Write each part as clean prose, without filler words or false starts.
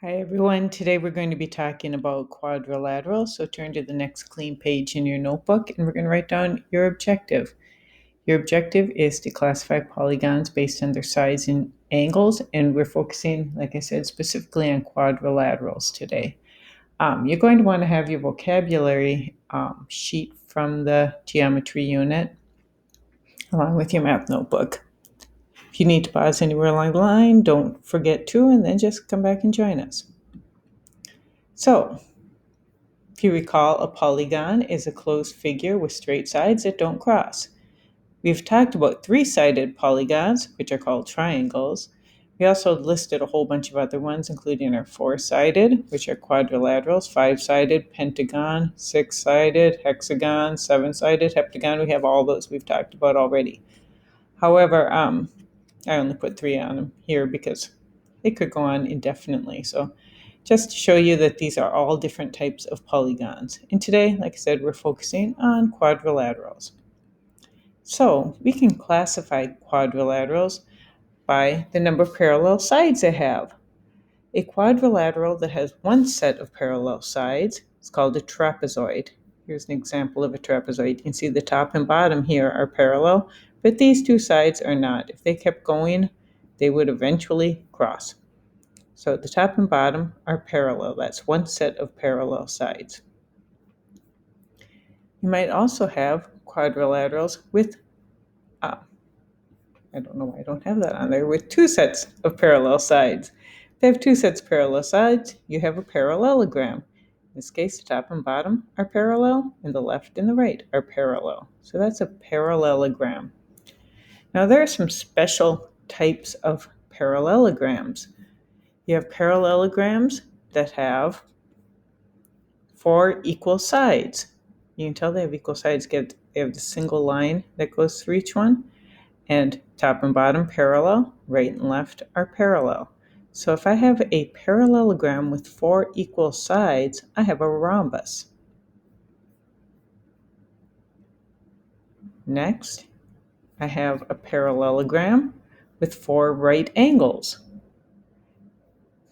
Hi everyone, today we're going to be talking about quadrilaterals, so turn to the next clean page in your notebook and we're going to write down your objective. Your objective is to classify polygons based on their size and angles, and we're focusing, like I said, specifically on quadrilaterals today. You're going to want to have your vocabulary sheet from the geometry unit along with your math notebook. If you need to pause anywhere along the line, don't forget to, and then just come back and join us. So, if you recall, a polygon is a closed figure with straight sides that don't cross. We've talked about three-sided polygons, which are called triangles. We also listed a whole bunch of other ones, including our four-sided, which are quadrilaterals, five-sided, pentagon, six-sided, hexagon, seven-sided, heptagon. We have all those we've talked about already. However, I only put three on them here because it could go on indefinitely. So just to show you that these are all different types of polygons. And today, like I said, we're focusing on quadrilaterals. So we can classify quadrilaterals by the number of parallel sides they have. A quadrilateral that has one set of parallel sides is called a trapezoid. Here's an example of a trapezoid. You can see the top and bottom here are parallel, but these two sides are not. If they kept going, they would eventually cross. So the top and bottom are parallel. That's one set of parallel sides. You might also have quadrilaterals with, I don't know why I don't have that on there, with two sets of parallel sides. If they have two sets of parallel sides, you have a parallelogram. In this case, the top and bottom are parallel, and the left and the right are parallel. So that's a parallelogram. Now there are some special types of parallelograms. You have parallelograms that have four equal sides. You can tell they have equal sides. They have the single line that goes through each one, and top and bottom parallel, right and left are parallel. So if I have a parallelogram with four equal sides, I have a rhombus. Next, I have a parallelogram with four right angles.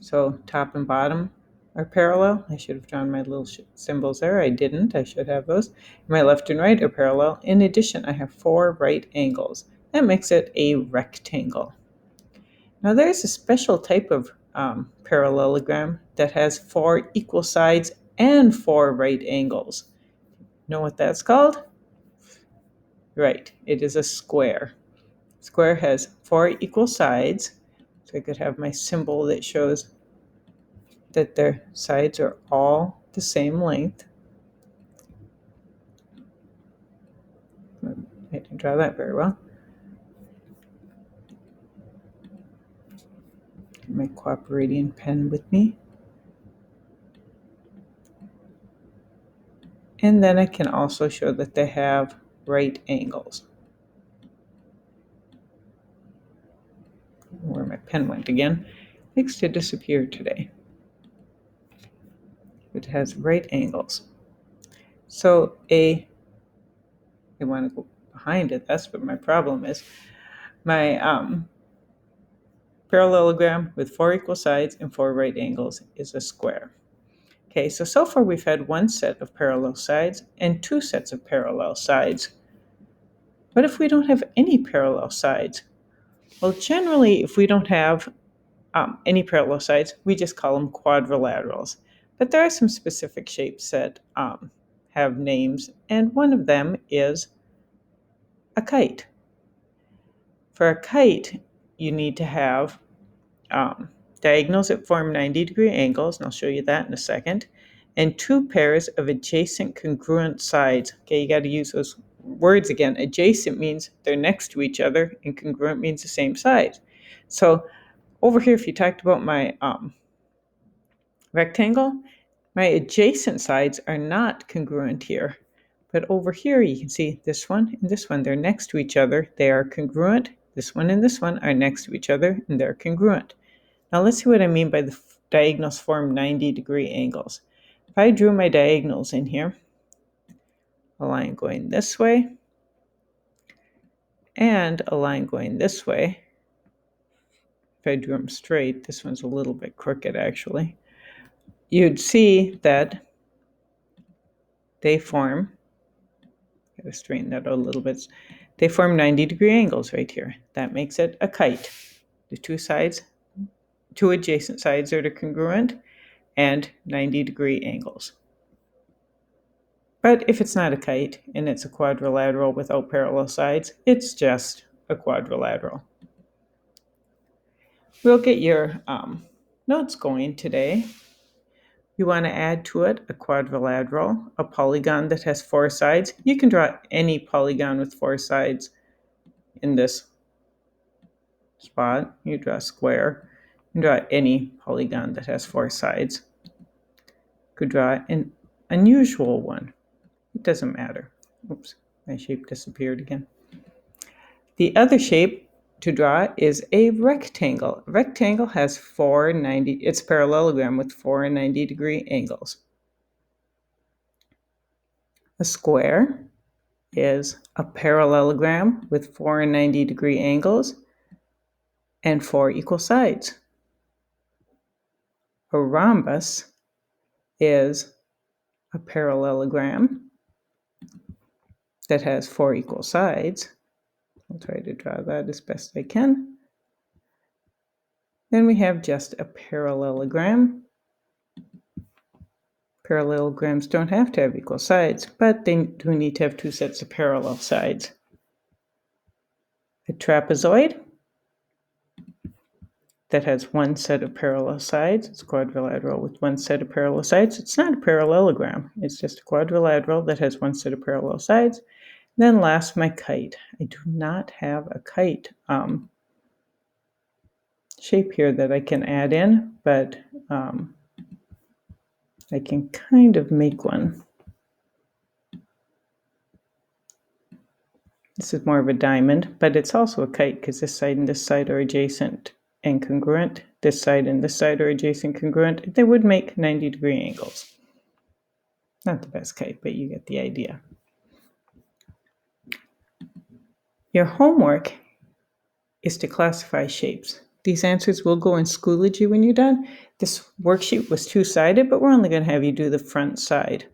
So top and bottom are parallel. I should have drawn my little symbols there. I didn't. I should have those. My left and right are parallel. In addition, I have four right angles. That makes it a rectangle. Now there's a special type of parallelogram that has four equal sides and four right angles. Know what that's called? Right, it is a square. Square has four equal sides. So I could have my symbol that shows that their sides are all the same length. I didn't draw that very well. Get my cooperating pen with me. And then I can also show that they have right angles. Where my pen went again. Likes to disappear today. It has right angles. So I want to go behind it. That's what my problem is. My parallelogram with four equal sides and four right angles is a square. Okay, so far we've had one set of parallel sides and two sets of parallel sides. What if we don't have any parallel sides? Well, generally, if we don't have any parallel sides, we just call them quadrilaterals. But there are some specific shapes that have names, and one of them is a kite. For a kite, you need to have diagonals that form 90-degree angles, and I'll show you that in a second, and two pairs of adjacent congruent sides. Okay, you got to use those words again. Adjacent means they're next to each other, and congruent means the same size. So over here, if you talked about my rectangle, my adjacent sides are not congruent here. But over here, you can see this one and this one, they're next to each other. They are congruent. This one and this one are next to each other, and they're congruent. Now let's see what I mean by the diagonals form 90-degree angles. If I drew my diagonals in here, a line going this way, and a line going this way. If I drew them straight, this one's a little bit crooked actually. you'd see that they form, gotta straighten that out a little bit, they form 90-degree angles right here. That makes it a kite. The two adjacent sides are congruent and 90-degree angles. But if it's not a kite and it's a quadrilateral without parallel sides, it's just a quadrilateral. We'll get your notes going today. You want to add to it a quadrilateral, a polygon that has 4 sides. You can draw any polygon with 4 sides in this spot. You draw a square. You can draw any polygon that has 4 sides. You could draw an unusual one. It doesn't matter. Oops, my shape disappeared again. The other shape to draw is a rectangle. A rectangle has it's a parallelogram with 4 90-degree angles. A square is a parallelogram with 4 90-degree angles and 4 equal sides. A rhombus is a parallelogram that has 4 equal sides. I'll try to draw that as best I can. Then we have just a parallelogram. Parallelograms don't have to have equal sides, but they do need to have 2 sets of parallel sides. A trapezoid that has 1 set of parallel sides. It's quadrilateral with 1 set of parallel sides. It's not a parallelogram. It's just a quadrilateral that has 1 set of parallel sides. Then last, my kite. I do not have a kite shape here that I can add in, but I can kind of make one. This is more of a diamond, but it's also a kite because this side and this side are adjacent and congruent. This side and this side are adjacent congruent. They would make 90-degree angles. Not the best kite, but you get the idea. Your homework is to classify shapes. These answers will go in Schoology when you're done. This worksheet was 2-sided, but we're only going to have you do the front side.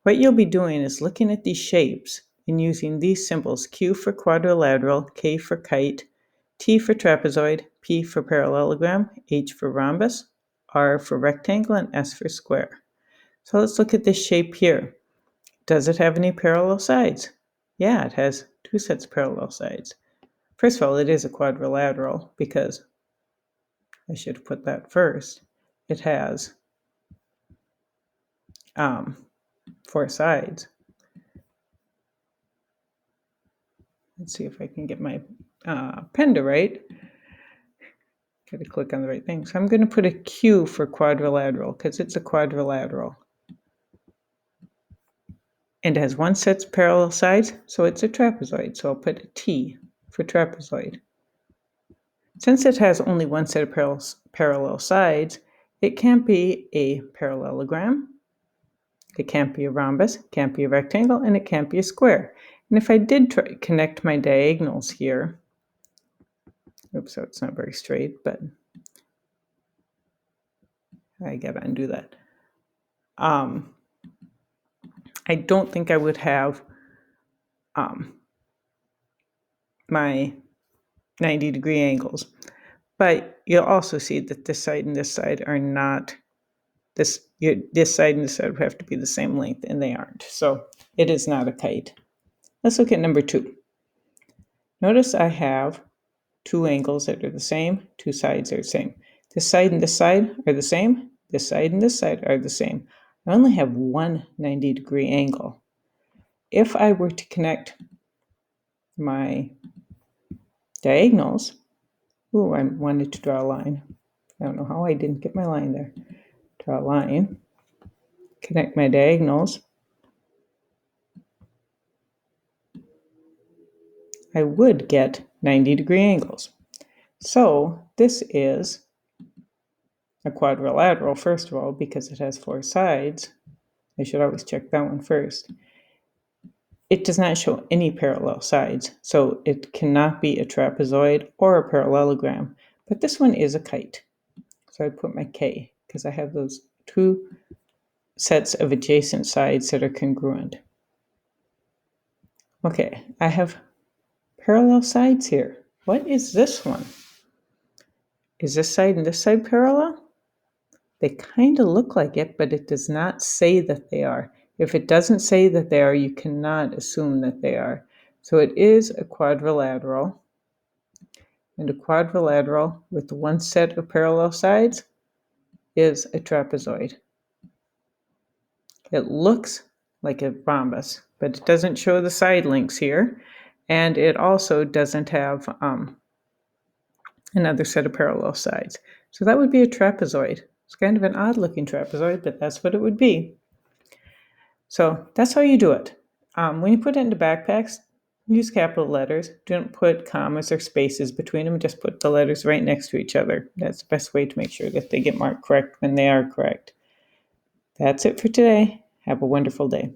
What you'll be doing is looking at these shapes and using these symbols: Q for quadrilateral, K for kite, T for trapezoid, P for parallelogram, H for rhombus, R for rectangle, and S for square. So let's look at this shape here. Does it have any parallel sides? Yeah, it has 2 sets of parallel sides. First of all, it is a quadrilateral because I should have put that first. It has 4 sides. Let's see if I can get my pen to write. Got to click on the right thing. So I'm going to put a Q for quadrilateral because it's a quadrilateral. And it has 1 set of parallel sides, so it's a trapezoid. So I'll put a T for trapezoid. Since it has only 1 set of parallel sides, it can't be a parallelogram, it can't be a rhombus, it can't be a rectangle, and it can't be a square. And if I did connect my diagonals here, oops, so it's not very straight, but I gotta undo that. I don't think I would have my 90-degree angles. But you'll also see that this side and this side are not, this side and this side would have to be the same length, and they aren't. So it is not a kite. Let's look at number 2. Notice I have 2 angles that are the same, 2 sides are the same. This side and this side are the same. This side and this side are the same. I only have one 90-degree angle. If I were to connect my diagonals, I wanted to draw a line. I don't know how I didn't get my line there. Draw a line, connect my diagonals. I would get 90-degree angles. So this is a quadrilateral, first of all, because it has 4 sides. I should always check that one first. It does not show any parallel sides, so it cannot be a trapezoid or a parallelogram. But this one is a kite. So I put my K because I have those two sets of adjacent sides that are congruent. Okay, I have parallel sides here. What is this one? Is this side and this side parallel? They kind of look like it, but it does not say that they are. If it doesn't say that they are, you cannot assume that they are. So it is a quadrilateral. And a quadrilateral with one set of parallel sides is a trapezoid. It looks like a rhombus, but it doesn't show the side links here. And it also doesn't have another set of parallel sides. So that would be a trapezoid. It's kind of an odd looking trapezoid, but that's what it would be. So that's how you do it. When you put it into backpacks, use capital letters. Don't put commas or spaces between them. Just put the letters right next to each other. That's the best way to make sure that they get marked correct when they are correct. That's it for today. Have a wonderful day.